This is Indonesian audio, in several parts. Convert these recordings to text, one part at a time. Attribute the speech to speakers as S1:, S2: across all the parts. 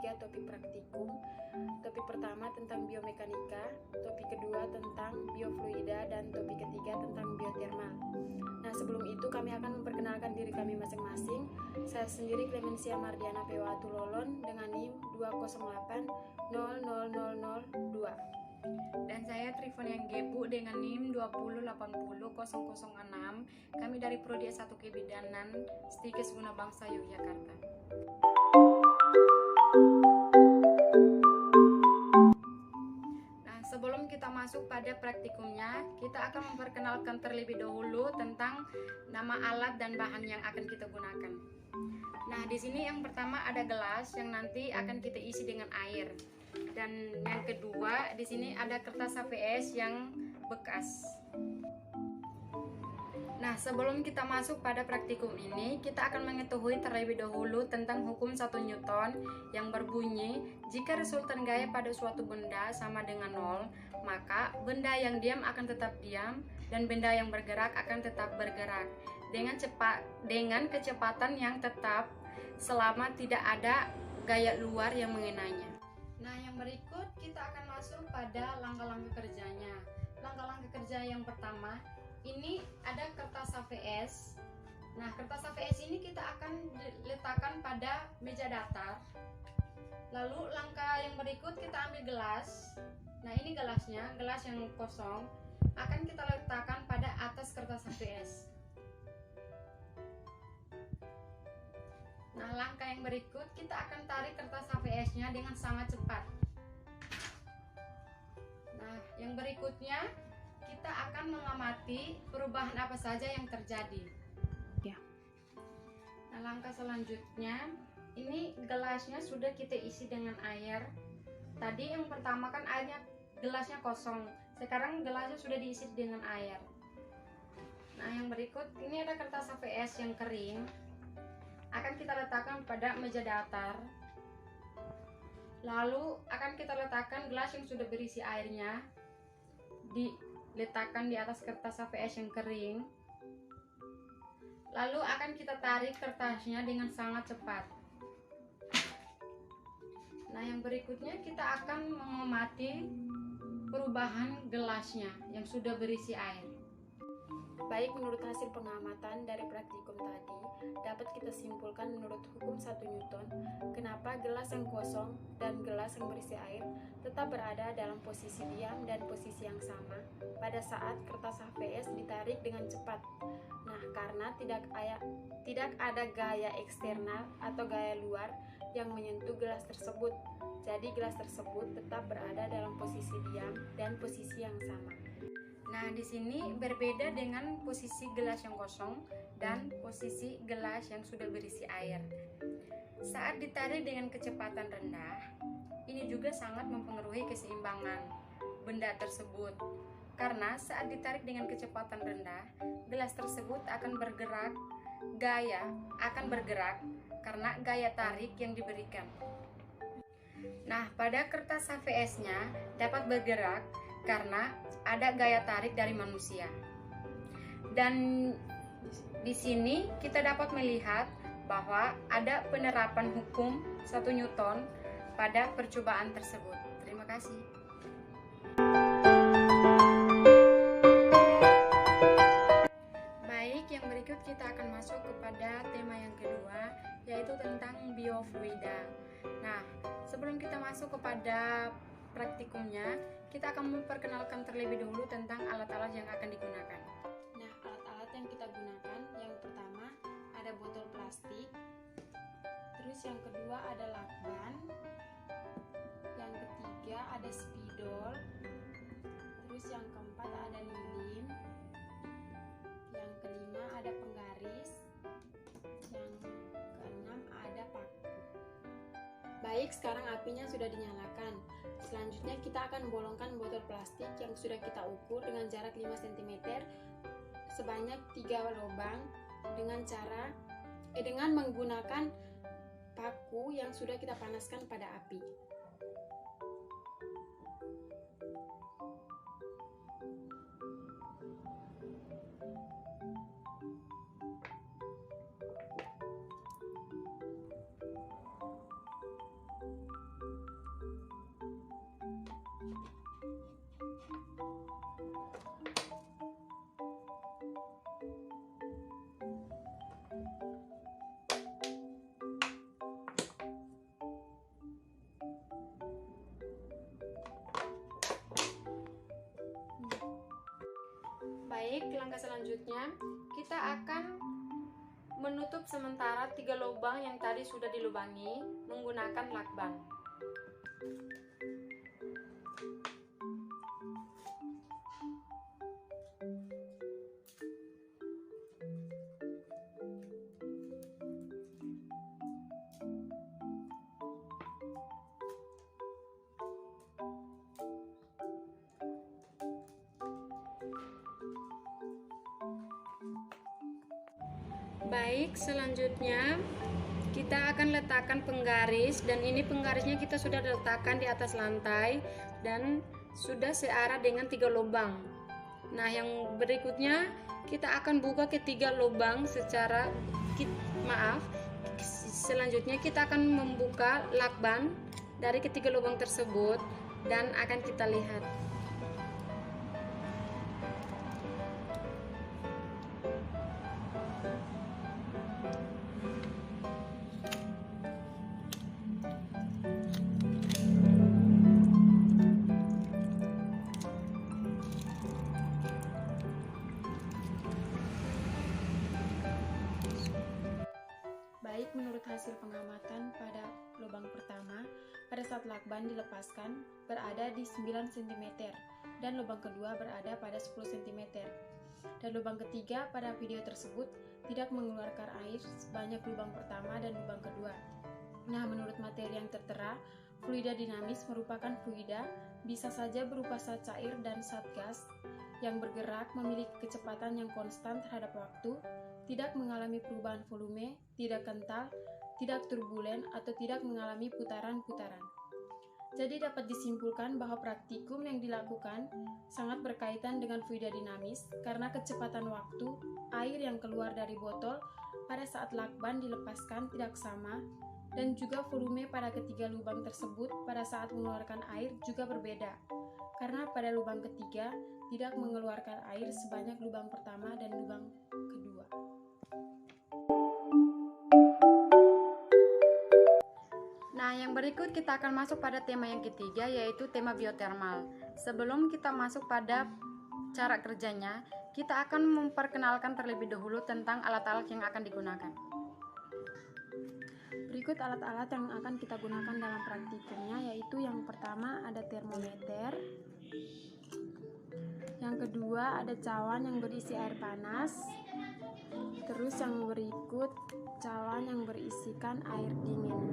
S1: 3 topik praktikum. Topik pertama tentang biomekanika, topik kedua tentang biofluida, dan topik ketiga tentang biotermal. Nah, sebelum itu kami akan memperkenalkan diri kami masing-masing. Saya sendiri Clemencia Mardiana P.W. Tulolon dengan NIM 208000002.
S2: Dan saya Trifonia Gebu dengan NIM 2080006. Kami dari Prodi S1 Kebidanan Stikes Guna Bangsa Yogyakarta. Nah, sebelum kita masuk pada praktikumnya, kita akan memperkenalkan terlebih dahulu tentang nama alat dan bahan yang akan kita gunakan. Nah, di sini yang pertama ada gelas yang nanti akan kita isi dengan air. Dan yang kedua, di sini ada kertas HVS yang bekas. Nah, sebelum kita masuk pada praktikum ini, kita akan mengetahui terlebih dahulu tentang hukum 1 Newton yang berbunyi, jika resultan gaya pada suatu benda sama dengan 0, maka benda yang diam akan tetap diam dan benda yang bergerak akan tetap bergerak dengan kecepatan yang tetap selama tidak ada gaya luar yang mengenainya. Nah, yang berikut kita akan masuk pada langkah-langkah kerjanya. Langkah-langkah kerja yang pertama, ini ada kertas HVS. Nah, kertas HVS ini kita akan letakkan pada meja datar. Lalu langkah yang berikut kita ambil gelas. Nah, ini gelasnya, gelas yang kosong akan kita letakkan pada atas kertas HVS. Nah, langkah yang berikut kita akan tarik kertas HVS-nya dengan sangat cepat. Nah, yang berikutnya kita akan mengamati perubahan apa saja yang terjadi.
S1: Ya.
S2: Nah, langkah selanjutnya, ini gelasnya sudah kita isi dengan air. Tadi yang pertama kan airnya, gelasnya kosong. Sekarang gelasnya sudah diisi dengan air. Nah, yang berikut ini ada kertas HVS yang kering. Akan kita letakkan pada meja datar. Lalu akan kita letakkan gelas yang sudah berisi airnya, diletakkan di atas kertas HVS yang kering. Lalu akan kita tarik kertasnya dengan sangat cepat. Nah, yang berikutnya kita akan mengamati perubahan gelasnya yang sudah berisi air.
S1: Baik, menurut hasil pengamatan dari praktikum tadi, dapat kita simpulkan menurut hukum 1 Newton, kenapa gelas yang kosong dan gelas yang berisi air tetap berada dalam posisi diam dan posisi yang sama pada saat kertas HVS ditarik dengan cepat. Nah, karena tidak ada gaya eksternal atau gaya luar yang menyentuh gelas tersebut. Jadi gelas tersebut tetap berada dalam posisi diam dan posisi yang sama.
S2: Nah, di sini berbeda dengan posisi gelas yang kosong dan posisi gelas yang sudah berisi air. Saat ditarik dengan kecepatan rendah, ini juga sangat mempengaruhi keseimbangan benda tersebut. Karena saat ditarik dengan kecepatan rendah, gelas tersebut akan bergerak karena gaya tarik yang diberikan. Nah, pada kertas HVS-nya dapat bergerak karena ada gaya tarik dari manusia. Dan di sini kita dapat melihat bahwa ada penerapan hukum 1 Newton pada percobaan tersebut. Terima kasih. Baik, yang berikut kita akan masuk kepada tema yang kedua, yaitu tentang biofluida. Nah, sebelum kita masuk kepada praktikumnya, kita akan memperkenalkan terlebih dahulu tentang alat-alat yang akan digunakan.
S1: Nah, alat-alat yang kita gunakan, yang pertama ada botol plastik, terus yang kedua ada lakban, yang ketiga ada spidol, terus yang keempat ada lilin, yang kelima ada penggaris, yang keenam ada paku. Baik, sekarang apinya sudah dinyalakan. Selanjutnya kita akan bolongkan botol plastik yang sudah kita ukur dengan jarak 5 cm sebanyak 3 lubang dengan menggunakan paku yang sudah kita panaskan pada api.
S2: Baik, langkah selanjutnya kita akan menutup sementara 3 lubang yang tadi sudah dilubangi menggunakan lakban. Baik, selanjutnya kita akan letakkan penggaris, dan ini penggarisnya kita sudah letakkan di atas lantai dan sudah searah dengan 3 lubang. Nah, yang berikutnya kita akan buka ketiga lubang secara selanjutnya kita akan membuka lakban dari ketiga lubang tersebut dan akan kita lihat.
S1: Baik, menurut hasil pengamatan pada lubang pertama, pada saat lakban dilepaskan berada di 9 cm dan lubang kedua berada pada 10 cm. Dan lubang ketiga pada video tersebut tidak mengeluarkan air sebanyak lubang pertama dan lubang kedua. Nah, menurut materi yang tertera, fluida dinamis merupakan fluida bisa saja berupa zat cair dan zat gas yang bergerak memiliki kecepatan yang konstan terhadap waktu, tidak mengalami perubahan volume, tidak kental, tidak turbulen, atau tidak mengalami putaran-putaran. Jadi dapat disimpulkan bahwa praktikum yang dilakukan sangat berkaitan dengan fluida dinamis karena kecepatan waktu air yang keluar dari botol pada saat lakban dilepaskan tidak sama, dan juga volume pada ketiga lubang tersebut pada saat mengeluarkan air juga berbeda, karena pada lubang ketiga tidak mengeluarkan air sebanyak lubang pertama dan lubang kedua.
S2: Nah, yang berikut kita akan masuk pada tema yang ketiga, yaitu tema biotermal. Sebelum kita masuk pada cara kerjanya, kita akan memperkenalkan terlebih dahulu tentang alat-alat yang akan digunakan.
S1: Berikut alat-alat yang akan kita gunakan dalam praktikumnya, yaitu yang pertama ada termometer, yang kedua ada cawan yang berisi air panas, terus yang berikut cawan yang berisikan air dingin.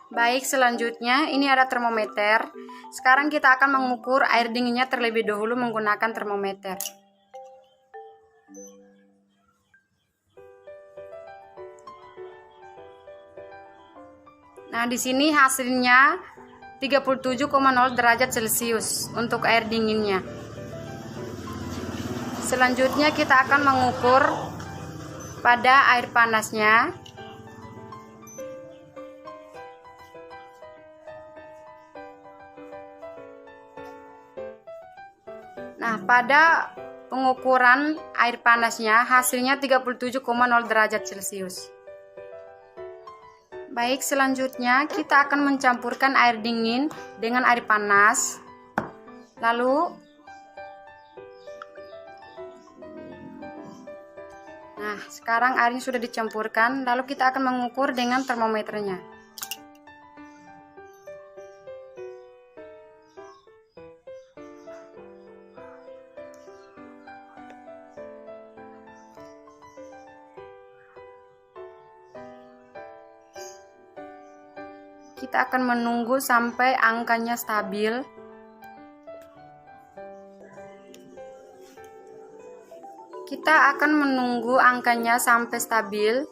S2: Baik, selanjutnya ini ada termometer. Sekarang kita akan mengukur air dinginnya terlebih dahulu menggunakan termometer. Nah, di sini hasilnya 37,0 derajat Celcius untuk air dinginnya. Selanjutnya kita akan mengukur pada air panasnya. Nah, pada pengukuran air panasnya hasilnya 37,0 derajat Celcius. Baik, selanjutnya kita akan mencampurkan air dingin dengan air panas. Lalu sekarang airnya sudah dicampurkan, lalu kita akan mengukur dengan termometernya. Kita akan menunggu sampai angkanya stabil. Kita akan menunggu angkanya sampai stabil.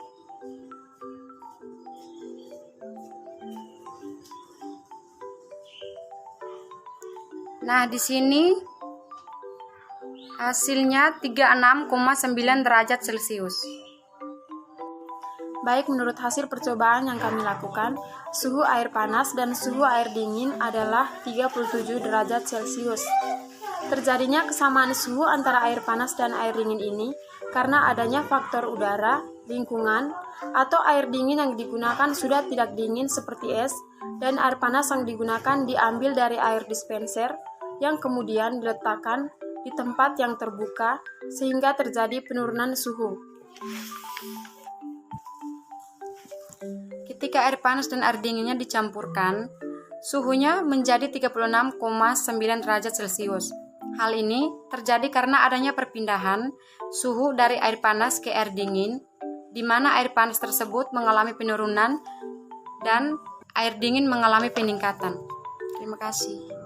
S2: Nah, di sini hasilnya 36,9 derajat Celcius.
S1: Baik menurut hasil percobaan yang kami lakukan, suhu air panas dan suhu air dingin adalah 37 derajat Celcius. Terjadinya kesamaan suhu antara air panas dan air dingin ini karena adanya faktor udara, lingkungan, atau air dingin yang digunakan sudah tidak dingin seperti es, dan air panas yang digunakan diambil dari air dispenser yang kemudian diletakkan di tempat yang terbuka sehingga terjadi penurunan suhu.
S2: Ketika air panas dan air dinginnya dicampurkan, suhunya menjadi 36,9 derajat Celcius. Hal ini terjadi karena adanya perpindahan suhu dari air panas ke air dingin, di mana air panas tersebut mengalami penurunan dan air dingin mengalami peningkatan. Terima kasih.